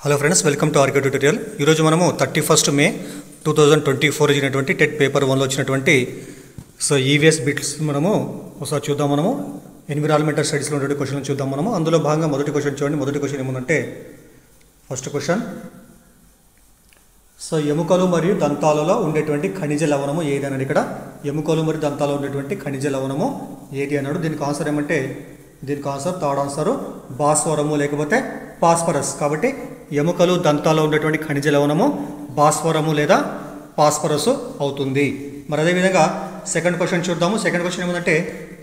Hello friends, welcome to RK tutorial. ఈరోజు మనము 31 మే 2024 జరిగినటువంటి టెట్ పేపర్ 1లో వచ్చినటువంటి ఈవీఎస్ బిట్స్ మనము ఒకసారి చూద్దాం. మనము ఎన్విరాన్మెంటల్ స్టడీస్లో ఉన్నటువంటి క్వశ్చన్ చూద్దాం. మనము అందులో భాగంగా మొదటి క్వశ్చన్ చూడండి. మొదటి క్వశ్చన్ ఏముందంటే, ఫస్ట్ క్వశ్చన్, ఎముకలు మరియు దంతాలలో ఉండేటువంటి ఖనిజ లవణము ఏది అన్నాడు. ఇక్కడ ఎముకలు మరియు దంతాలలో ఉండేటువంటి ఖనిజ లవణము ఏది అన్నాడు. దీనికి ఆన్సర్ ఏమంటే, దీనికి ఆన్సర్ థర్డ్ ఆన్సర్ భాస్వరము లేకపోతే పాస్పరస్. కాబట్టి ఎముకలు దంతాల్లో ఉండేటువంటి ఖనిజ లవణము భాస్వరము లేదా పాస్పరస్ అవుతుంది. మరి అదేవిధంగా సెకండ్ క్వశ్చన్ చూద్దాము. సెకండ్ క్వశ్చన్ ఏమంటే,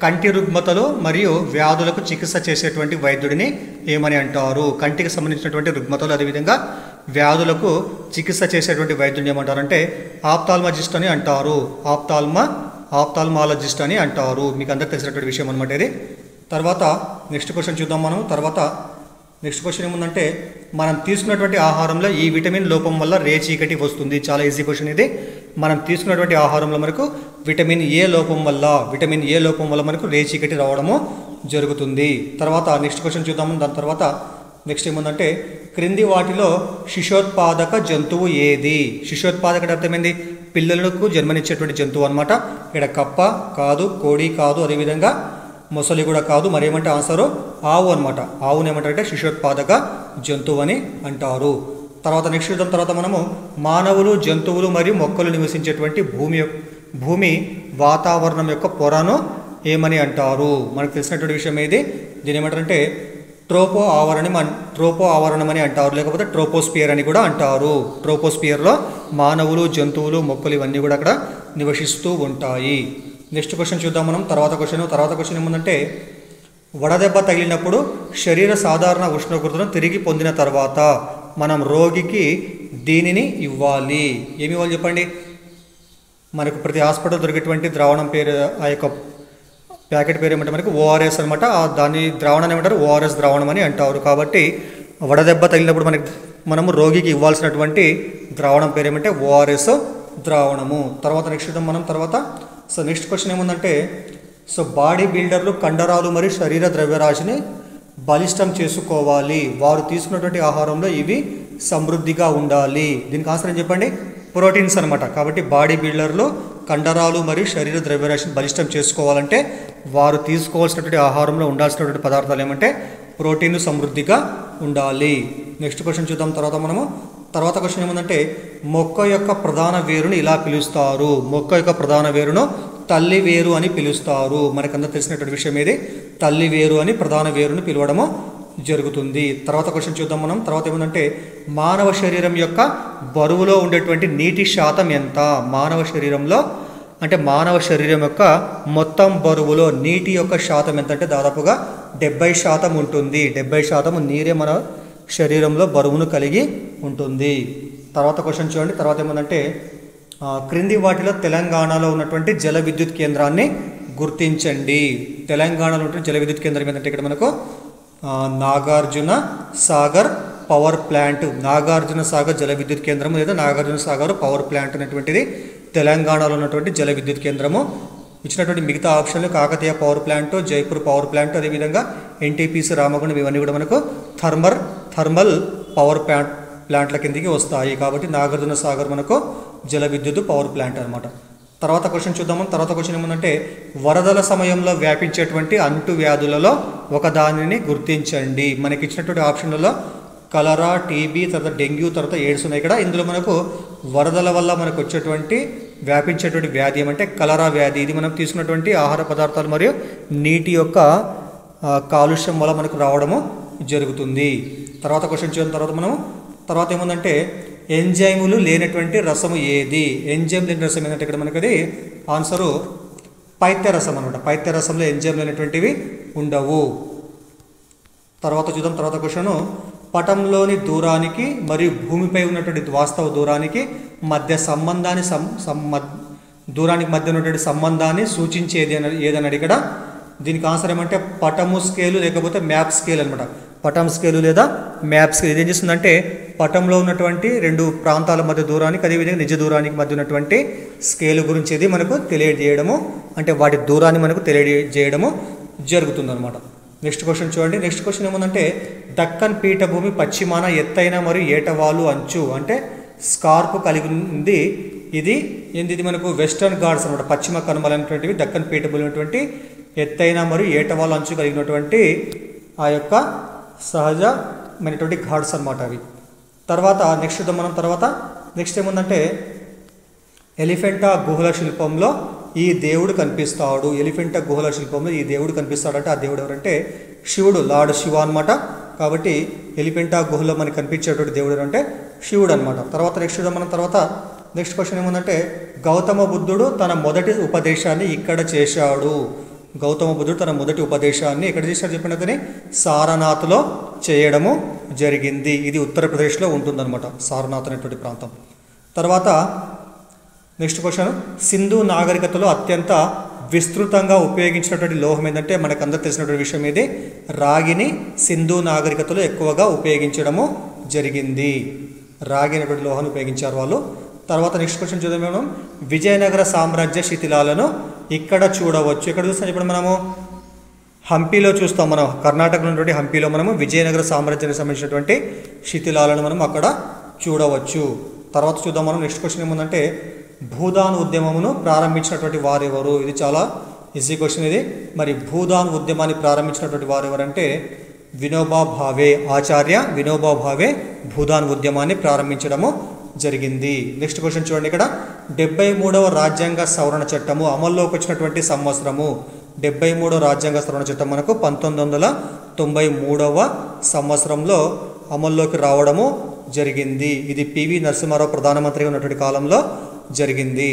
కంటి రుగ్మతలు మరియు వ్యాధులకు చికిత్స చేసేటువంటి వైద్యుడిని ఏమని అంటారు? కంటికి సంబంధించినటువంటి రుగ్మతలు అదేవిధంగా వ్యాధులకు చికిత్స చేసేటువంటి వైద్యుడిని ఏమంటారంటే ఆప్థాల్మాలజిస్ట్ అని అంటారు. ఆప్థాల్మాలజిస్ట్ అని అంటారు. మీకు అందరికీ తెలిసినటువంటి విషయం అనమాట ఇది. తర్వాత నెక్స్ట్ క్వశ్చన్ చూద్దాం మనం. తర్వాత నెక్స్ట్ క్వశ్చన్ ఏముందంటే, మనం తీసుకున్నటువంటి ఆహారంలో ఈ విటమిన్ లోపం వల్ల రేచీకటి వస్తుంది. చాలా ఈజీ క్వశ్చన్ ఇది. మనం తీసుకున్నటువంటి ఆహారంలో మనకు విటమిన్ ఏ లోపం వల్ల మనకు రేచీకటి రావడము జరుగుతుంది. తర్వాత నెక్స్ట్ క్వశ్చన్ చూద్దాము. దాని తర్వాత నెక్స్ట్ ఏముందంటే, క్రింది వాటిలో శిశోత్పాదక జంతువు ఏది? శిశోత్పాదక అర్థమైంది పిల్లలకు జన్మనిచ్చేటువంటి జంతువు అనమాట. ఇక్కడ కప్ప కాదు, కోడి కాదు, అదేవిధంగా మొసలి కూడా కాదు. మరి ఏమంటే ఆన్సరు ఆవు అనమాట. ఆవుని ఏమంటారంటే శిశోత్పాదక జంతువు అని అంటారు. తర్వాత నెక్స్ట్ చూద్దాం. తర్వాత మనము మానవులు, జంతువులు మరియు మొక్కలు నివసించేటువంటి భూమి వాతావరణం యొక్క పొరను ఏమని అంటారు? మనకు తెలిసినటువంటి విషయం ఏది? దీని ఏమంటారంటే ట్రోపో ఆవరణం అని అంటారు, లేకపోతే ట్రోపోస్పియర్ అని కూడా అంటారు. ట్రోపోస్పియర్లో మానవులు, జంతువులు, మొక్కలు ఇవన్నీ కూడా అక్కడ నివసిస్తూ ఉంటాయి. నెక్స్ట్ క్వశ్చన్ చూద్దాం మనం. తర్వాత క్వశ్చన్ ఏముందంటే, వడదెబ్బ తగిలినప్పుడు శరీర సాధారణ ఉష్ణోగ్రతను తిరిగి పొందిన తర్వాత మనం రోగికి దీనిని ఇవ్వాలి. ఏమి ఇవ్వాలి చెప్పండి? మనకు ప్రతి హాస్పిటల్ దొరికేటువంటి ద్రావణం పేరు, ఆ యొక్క ప్యాకెట్ పేరు ఏమంటే మనకు ఓఆర్ఎస్ అనమాట. దాని ద్రావణాన్ని ఏమంటారు? ఓఆర్ఎస్ ద్రావణం అని అంటారు. కాబట్టి వడదెబ్బ తగిలినప్పుడు మనము రోగికి ఇవ్వాల్సినటువంటి ద్రావణం పేరు ఏమంటే ఓఆర్ఎస్ ద్రావణము. తర్వాత నెక్స్ట్ చూద్దాం మనం. తర్వాత నెక్స్ట్ క్వశ్చన్ ఏముందంటే, బాడీ బిల్డర్లు కండరాలు మరియు శరీర ద్రవ్యరాశిని బలిష్టం చేసుకోవాలి. వారు తీసుకున్నటువంటి ఆహారంలో ఇవి సమృద్ధిగా ఉండాలి. దీనికి ఆన్సర్ ఏం చెప్పండి? ప్రోటీన్స్ అనమాట. కాబట్టి బాడీ బిల్డర్లు కండరాలు మరియు శరీర ద్రవ్యరాశిని బలిష్టం చేసుకోవాలంటే వారు తీసుకోవాల్సినటువంటి ఆహారంలో ఉండాల్సినటువంటి పదార్థాలు ఏమంటే ప్రోటీన్లు సమృద్ధిగా ఉండాలి. నెక్స్ట్ క్వశ్చన్ చూద్దాం. తర్వాత క్వశ్చన్ ఏముందంటే, మొక్క యొక్క ప్రధాన వేరును ఇలా పిలుస్తారు. మొక్క యొక్క ప్రధాన వేరును తల్లి వేరు అని పిలుస్తారు. మనకందరూ తెలిసినటువంటి విషయం ఏది? తల్లి వేరు అని ప్రధాన వేరును పిలవడము జరుగుతుంది. తర్వాత క్వశ్చన్ చూద్దాం మనం. తర్వాత ఏముందంటే, మానవ శరీరం యొక్క బరువులో ఉండేటువంటి నీటి శాతం ఎంత? మానవ శరీరం యొక్క మొత్తం బరువులో నీటి యొక్క శాతం ఎంత అంటే దాదాపుగా 70% ఉంటుంది. 70% నీరే మన శరీరంలో బరువును కలిగి ఉంటుంది. తర్వాత క్వశ్చన్ చూడండి. తర్వాత ఏముందంటే, క్రింది వాటిలో తెలంగాణలో ఉన్నటువంటి జల విద్యుత్ కేంద్రాన్ని గుర్తించండి. తెలంగాణలో ఉన్నటువంటి జల విద్యుత్ కేంద్రం ఏంటంటే ఇక్కడ మనకు నాగార్జున సాగర్ పవర్ ప్లాంట్, నాగార్జున సాగర్ జల విద్యుత్ కేంద్రం లేదా నాగార్జున సాగర్ పవర్ ప్లాంట్ అనేటువంటిది తెలంగాణలో ఉన్నటువంటి జల విద్యుత్ కేంద్రము. ఇచ్చినటువంటి మిగతా ఆప్షన్లు Kakatiya power plant, Jaipur power plant, అదేవిధంగా ఎన్టీపీసీ రామగుండం ఇవన్నీ కూడా మనకు థర్మల్ పవర్ ప్లాంట్ల కిందికి వస్తాయి. కాబట్టి నాగార్జున సాగర్ మనకు జల విద్యుత్ పవర్ ప్లాంట్ అనమాట. తర్వాత క్వశ్చన్ చూద్దాము. తర్వాత క్వశ్చన్ ఏమంటే, వరదల సమయంలో వ్యాపించేటువంటి అంటు వ్యాధులలో ఒకదానిని గుర్తించండి. మనకి ఇచ్చినటువంటి ఆప్షన్లలో కలరా, టీబీ, తర్వాత డెంగ్యూ, తర్వాత ఎయిడ్స్ ఉన్నాయి. ఇక్కడ ఇందులో మనకు వరదల వల్ల మనకు వచ్చేటువంటి వ్యాపించేటువంటి వ్యాధి ఏమంటే కలరా వ్యాధి. ఇది మనం తీసుకున్నటువంటి ఆహార పదార్థాలు మరియు నీటి యొక్క కాలుష్యం వల్ల మనకు రావడము జరుగుతుంది. తర్వాత క్వశ్చన్ చూసిన తర్వాత ఏముందంటే, ఎంజైములు లేనటువంటి రసము ఏది? ఎంజైమ్ లేని రసం ఏంటంటే ఇక్కడ మనకి అది ఆన్సరు పైత్యరసం అనమాట. పైత్యరసంలో ఎంజైమ్ లేనటువంటివి ఉండవు. తర్వాత చూద్దాం. తర్వాత క్వశ్చన్, పటంలోని దూరానికి మరియు భూమిపై ఉన్నటువంటి వాస్తవ దూరానికి మధ్య దూరానికి మధ్య ఉన్నటువంటి సంబంధాన్ని సూచించేది ఏదన్నాడు ఇక్కడ. దీనికి ఆన్సర్ ఏమంటే పటము స్కేలు లేకపోతే మ్యాప్ స్కేల్ అనమాట. పటం స్కేలు లేదా మ్యాప్ స్కేల్ ఇదేం చేస్తుందంటే పటంలో ఉన్నటువంటి రెండు ప్రాంతాల మధ్య దూరానికి అదేవిధంగా నిజ దూరానికి మధ్య ఉన్నటువంటి స్కేలు గురించి ఇది మనకు తెలియజేయడము, అంటే వాటి దూరాన్ని మనకు తెలియజేయడము జరుగుతుందన్నమాట. నెక్స్ట్ క్వశ్చన్ చూడండి. నెక్స్ట్ క్వశ్చన్ ఏముందంటే దక్కన్ పీఠభూమి పశ్చిమాన ఎత్తైన మరియు ఏటవాలు అంచు అంటే స్కార్ప్ కలిగి ఉంది. ఇది ఏంది? ఇది మనకు వెస్టర్న్ ఘాట్స్ అనమాట. పశ్చిమ కనుమలైనటువంటివి దక్కన్ పీఠభూమి అనేటువంటి ఎత్తైన మరియు ఏటవాలు అంచు కలిగినటువంటి ఆ యొక్క సహజమైనటువంటి ఘాట్స్ అనమాట అవి. తర్వాత నెక్స్ట్ చూద్దాం మనం. నెక్స్ట్ ఏముందంటే ఎలిఫెంటా గుహల శిల్పంలో ఈ దేవుడు కనిపిస్తాడు. ఎలిఫెంటా గుహల శిల్పంలో ఈ దేవుడు కనిపిస్తాడంటే ఆ దేవుడు ఎవరంటే శివుడు, లార్డ్ శివ అనమాట. కాబట్టి ఎలిఫెంటా గుహలో మనకి కనిపించేటువంటి దేవుడు అంటే శివుడు అనమాట. తర్వాత నెక్స్ట్ చూద్దాం మనం. నెక్స్ట్ క్వశ్చన్ ఏముందంటే గౌతమ బుద్ధుడు తన మొదటి ఉపదేశాన్ని ఇక్కడ చేశాడు. గౌతమ బుద్ధుడు తన మొదటి ఉపదేశాన్ని ఎక్కడ చేశాడు చెప్పండి. అతని సారనాథ్లో చేయడము జరిగింది. ఇది ఉత్తరప్రదేశ్లో ఉంటుందన్నమాట, సారనాథ్ అనేటువంటి ప్రాంతం. తర్వాత నెక్స్ట్ క్వశ్చన్ సింధు నాగరికతలో అత్యంత విస్తృతంగా ఉపయోగించినటువంటి లోహం ఏంటంటే మనకు అందరూ తెలిసినటువంటి విషయం ఇది. రాగిని సింధు నాగరికతలో ఎక్కువగా ఉపయోగించడము జరిగింది. రాగి అనేటువంటి లోహాన్ని ఉపయోగించారు వాళ్ళు. తర్వాత నెక్స్ట్ క్వశ్చన్ చూద్దాం. మనం విజయనగర సామ్రాజ్య శిథిలాలను ఇక్కడ చూడవచ్చు. ఇక్కడ చూస్తాం ఇప్పుడు మనము హంపీలో చూస్తాం. మనం కర్ణాటకలో ఉన్నటువంటి హంపీలో మనము విజయనగర సామ్రాజ్యానికి సంబంధించినటువంటి శిథిలాలను మనం అక్కడ చూడవచ్చు. తర్వాత చూద్దాం మనం. నెక్స్ట్ క్వశ్చన్ ఏముందంటే భూదాన్ ఉద్యమమును ప్రారంభించినటువంటి వారెవరు? ఇది చాలా ఈజీ క్వశ్చన్ ఇది. మరి భూదాన్ ఉద్యమాన్ని ప్రారంభించినటువంటి వారు ఎవరంటే వినోబా భావే. ఆచార్య వినోబా భావే భూదాన్ ఉద్యమాన్ని ప్రారంభించడము జరిగింది. నెక్స్ట్ క్వశ్చన్ చూడండి. ఇక్కడ 73వ రాజ్యాంగ సవరణ చట్టము అమల్లోకి వచ్చినటువంటి సంవత్సరము. 73వ రాజ్యాంగ సవరణ చట్టం మనకు 1993వ సంవత్సరంలో అమల్లోకి రావడము జరిగింది. ఇది పివి నరసింహారావు ప్రధానమంత్రిగా ఉన్నటువంటి కాలంలో జరిగింది.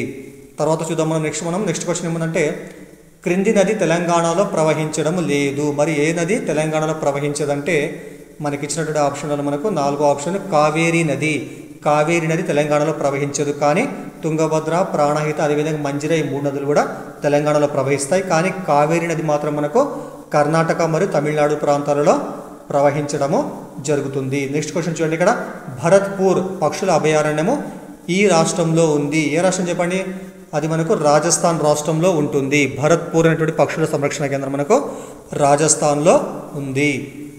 తర్వాత చూద్దాం మనం. నెక్స్ట్ క్వశ్చన్ ఏమంటే క్రింది నది తెలంగాణలో ప్రవహించడం లేదు. మరి ఏ నది తెలంగాణలో ప్రవహించదంటే మనకి ఇచ్చినటువంటి ఆప్షన్లో మనకు 4వ ఆప్షన్ కావేరీ నది. కావేరీ నది తెలంగాణలో ప్రవహించదు. కానీ తుంగభద్ర, ప్రాణహిత, అదేవిధంగా మంజిరా ఈ 3 నదులు కూడా తెలంగాణలో ప్రవహిస్తాయి. కానీ కావేరీ నది మాత్రం మనకు కర్ణాటక మరియు తమిళనాడు ప్రాంతాలలో ప్రవహించడము జరుగుతుంది. నెక్స్ట్ క్వశ్చన్ చూడండి. ఇక్కడ భరత్పూర్ పక్షుల అభయారణ్యము ఈ రాష్ట్రంలో ఉంది. ఏ రాష్ట్రం చెప్పండి? అది మనకు రాజస్థాన్ రాష్ట్రంలో ఉంటుంది. భరత్పూర్ అనేటువంటి పక్షుల సంరక్షణ కేంద్రం మనకు రాజస్థాన్లో ఉంది.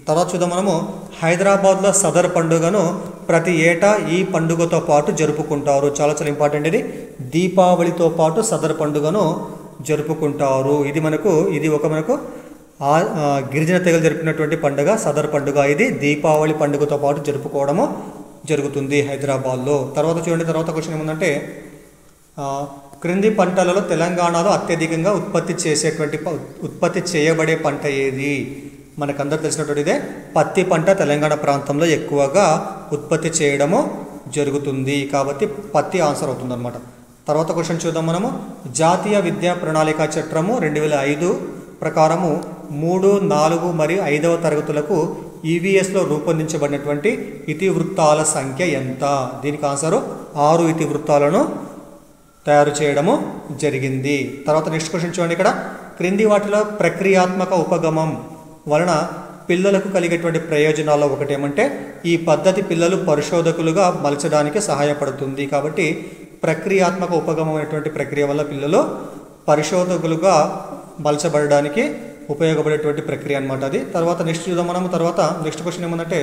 తర్వాత చూద్దాం మనము హైదరాబాద్లో సదర్ పండుగను ప్రతి ఏటా ఈ పండుగతో పాటు జరుపుకుంటారు. చాలా చాలా ఇంపార్టెంట్ ఇది. దీపావళితో పాటు సదర్ పండుగను జరుపుకుంటారు. ఇది ఒక మనకు గిరిజన తెగలు జరిపినటువంటి పండుగ సదర్ పండుగ. ఇది దీపావళి పండుగతో పాటు జరుపుకోవడము జరుగుతుంది హైదరాబాద్లో. తర్వాత చూడండి. తర్వాత క్వశ్చన్ ఏముందంటే క్రింది పంటలలో తెలంగాణలో అత్యధికంగా ఉత్పత్తి చేయబడే పంట ఏది? మనకందరూ తెలిసినటువంటిదే పత్తి పంట తెలంగాణ ప్రాంతంలో ఎక్కువగా ఉత్పత్తి చేయడము జరుగుతుంది. కాబట్టి పత్తి ఆన్సర్ అవుతుందన్నమాట. తర్వాత క్వశ్చన్ చూద్దాం మనము. జాతీయ విద్యా ప్రణాళిక చట్టము 2005 ప్రకారము 3, 4 మరియు 5వ తరగతులకు ఈవీఎస్లో రూపొందించబడినటువంటి ఇతివృత్తాల సంఖ్య ఎంత? దీనికి ఆన్సరు 6 ఇతివృత్తాలను తయారు చేయడము జరిగింది. తర్వాత నెక్స్ట్ క్వశ్చన్ చూడండి. ఇక్కడ క్రింది వాటిలో ప్రక్రియాత్మక ఉపగమం వలన పిల్లలకు కలిగేటువంటి ప్రయోజనాల్లో ఒకటి ఏమంటే ఈ పద్ధతి పిల్లలు పరిశోధకులుగా మలచడానికి సహాయపడుతుంది. కాబట్టి ప్రక్రియాత్మక ఉపగమం అనేటువంటి ప్రక్రియ వల్ల పిల్లలు పరిశోధకులుగా మలచబడడానికి ఉపయోగపడేటువంటి ప్రక్రియ అనమాట అది. తర్వాత నెక్స్ట్ చూద్దాం మనము. తర్వాత నెక్స్ట్ క్వశ్చన్ ఏమంటే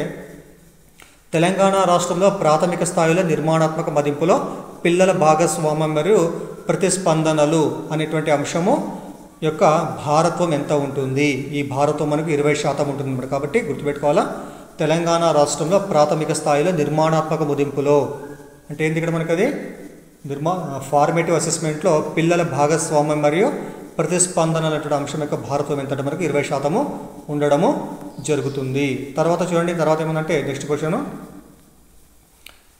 తెలంగాణ రాష్ట్రంలో ప్రాథమిక స్థాయిలో నిర్మాణాత్మక మదింపులో పిల్లల భాగస్వామ్యం మరియు ప్రతిస్పందనలు అనేటువంటి అంశము యొక్క భారత్వం ఎంత ఉంటుంది? ఈ భారత్వం మనకు 20% ఉంటుంది. కాబట్టి గుర్తుపెట్టుకోవాలా. తెలంగాణ రాష్ట్రంలో ప్రాథమిక స్థాయిలో నిర్మాణాత్మక మదింపులో అంటే ఏంటి? ఇక్కడ మనకు అది ఫార్మేటివ్ అసెస్మెంట్లో పిల్లల భాగస్వామ్యం మరియు ప్రతిస్పందన అనేటువంటి అంశం యొక్క భారత్వం ఎంతంటే మనకు 20% ఉండడము జరుగుతుంది. తర్వాత చూడండి. తర్వాత ఏమంటే నెక్స్ట్ క్వశ్చన్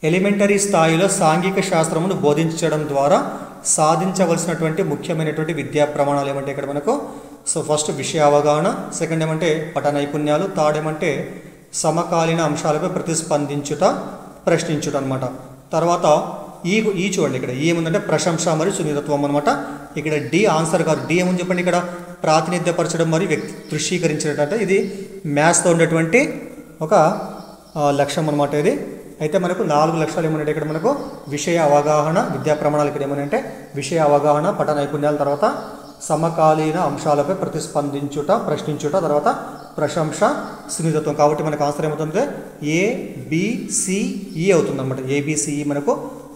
ఎలిమెంటరీ స్థాయిలో సాంఘిక శాస్త్రమును బోధించడం ద్వారా సాధించవలసినటువంటి ముఖ్యమైనటువంటి విద్యా ప్రమాణాలు ఏమంటే ఇక్కడ మనకు ఫస్ట్ విషయ అవగాహన, సెకండ్ ఏమంటే పఠ నైపుణ్యాలు, థర్డ్ ఏమంటే సమకాలీన అంశాలపై ప్రతిస్పందించుట, ప్రశ్నించుట అనమాట. తర్వాత ఈ చూడండి. ఇక్కడ ఏముందంటే ప్రశంస మరియు సున్నితత్వం అనమాట. ఇక్కడ డి ఆన్సర్ కాదు. డి ఏముంది చెప్పండి? ఇక్కడ ప్రాతినిధ్యపరచడం మరియు దృశ్యీకరించినట్టు ఇది మ్యాథ్స్తో ఉండేటువంటి ఒక లక్ష్యం అనమాట ఇది. అయితే మనకు 4 లక్ష్యాలు ఏమంటే ఇక్కడ మనకు విషయ అవగాహన, విద్యా ప్రమాణాలు ఇక్కడ ఏమనంటే విషయ అవగాహన, పఠ నైపుణ్యాల, తర్వాత సమకాలీన అంశాలపై ప్రతిస్పందించుట, ప్రశ్నించుట, తర్వాత ప్రశంస, సున్నితత్వం. కాబట్టి మనకు ఆన్సర్ ఏమవుతుంది? ABCE అవుతుంది అనమాట. ABCE మనకు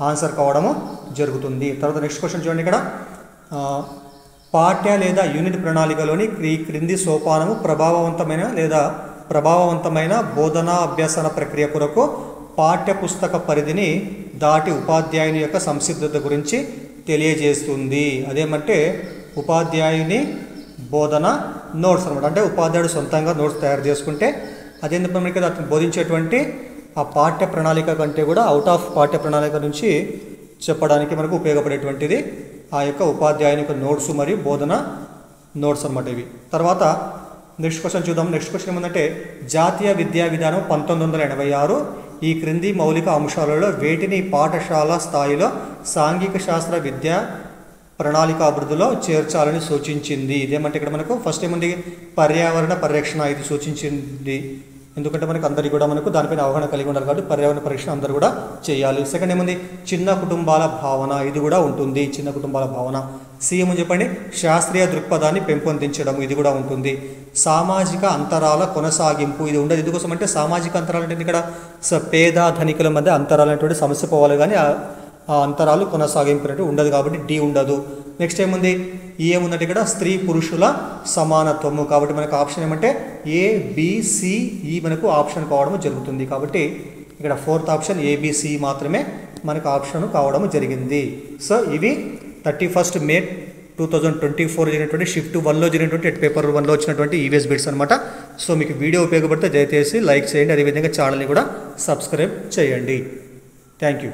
ఆన్సర్ కావడము జరుగుతుంది. తర్వాత నెక్స్ట్ క్వశ్చన్ చూడండి. ఇక్కడ పాఠ్య లేదా యూనిట్ ప్రణాళికలోని క్రింది సోపానము ప్రభావవంతమైన బోధనా అభ్యాసన ప్రక్రియ కొరకు పాఠ్య పుస్తక పరిధిని దాటి ఉపాధ్యాయుని యొక్క సంసిద్ధత గురించి తెలియజేస్తుంది. అదేమంటే ఉపాధ్యాయుని బోధన నోట్స్ అనమాట. అంటే ఉపాధ్యాయుడు సొంతంగా నోట్స్ తయారు చేసుకుంటే అదేందుకు మనకి అతను బోధించేటువంటి ఆ పాఠ్య ప్రణాళిక కంటే కూడా అవుట్ ఆఫ్ పాఠ్య ప్రణాళిక నుంచి చెప్పడానికి మనకు ఉపయోగపడేటువంటిది ఆ యొక్క ఉపాధ్యాయుని యొక్క నోట్స్ మరియు బోధన నోట్స్ అనమాట ఇవి. తర్వాత నెక్స్ట్ క్వశ్చన్ చూద్దాం. నెక్స్ట్ క్వశ్చన్ ఏమందంటే జాతీయ విద్యా విధానం 1986 ఈ క్రింది మౌలిక అంశాలలో వేటిని పాఠశాల స్థాయిలో సాంఘిక శాస్త్ర విద్యా ప్రణాళిక అభివృద్ధిలో చేర్చాలని సూచించింది. ఇదేమంటే ఇక్కడ మనకు ఫస్ట్ ఏముంది? పర్యావరణ పరిరక్షణ ఇది సూచించింది. ఎందుకంటే మనకు అందరికీ కూడా మనకు దానిపైన అవగాహన కలిగి ఉండాలి కాబట్టి పర్యావరణ పరిరక్షణ అందరూ కూడా చేయాలి. సెకండ్ ఏముంది? చిన్న కుటుంబాల భావన ఇది కూడా ఉంటుంది. చిన్న కుటుంబాల భావన. సి ఏమని చెప్పండి? శాస్త్రీయ దృక్పథాన్ని పెంపొందించడం ఇది కూడా ఉంటుంది. సామాజిక అంతరాల కొనసాగింపు ఇది ఉండదు. ఎందుకోసం అంటే సామాజిక అంతరాలు అంటే ఇక్కడ పేద ధనికుల మధ్య అంతరాలు అనేటువంటి సమస్య పోవాలి, కానీ ఆ అంతరాలు కొనసాగింపు ఉండదు కాబట్టి డి ఉండదు. నెక్స్ట్ ఏముంది? ఏముందంటే ఇక్కడ స్త్రీ పురుషుల సమానత్వము. కాబట్టి మనకు ఆప్షన్ ఏమంటే ABCE మనకు ఆప్షన్ కావడం జరుగుతుంది. కాబట్టి ఇక్కడ ఫోర్త్ ఆప్షన్ ABC మాత్రమే మనకు ఆప్షన్ కావడం జరిగింది. సో ఇవి 31 మే 2024 జరిగినటువంటి షిఫ్ట్ 1లో జరిగినటువంటి పేపర్ 1లో వచ్చినటువంటి ఈవీఎస్ బిట్స్ అనమాట. సో మీకు వీడియో ఉపయోగపడితే దయచేసి లైక్ చేయండి, అదేవిధంగా ఛానల్ని కూడా సబ్స్క్రైబ్ చేయండి. Thank you.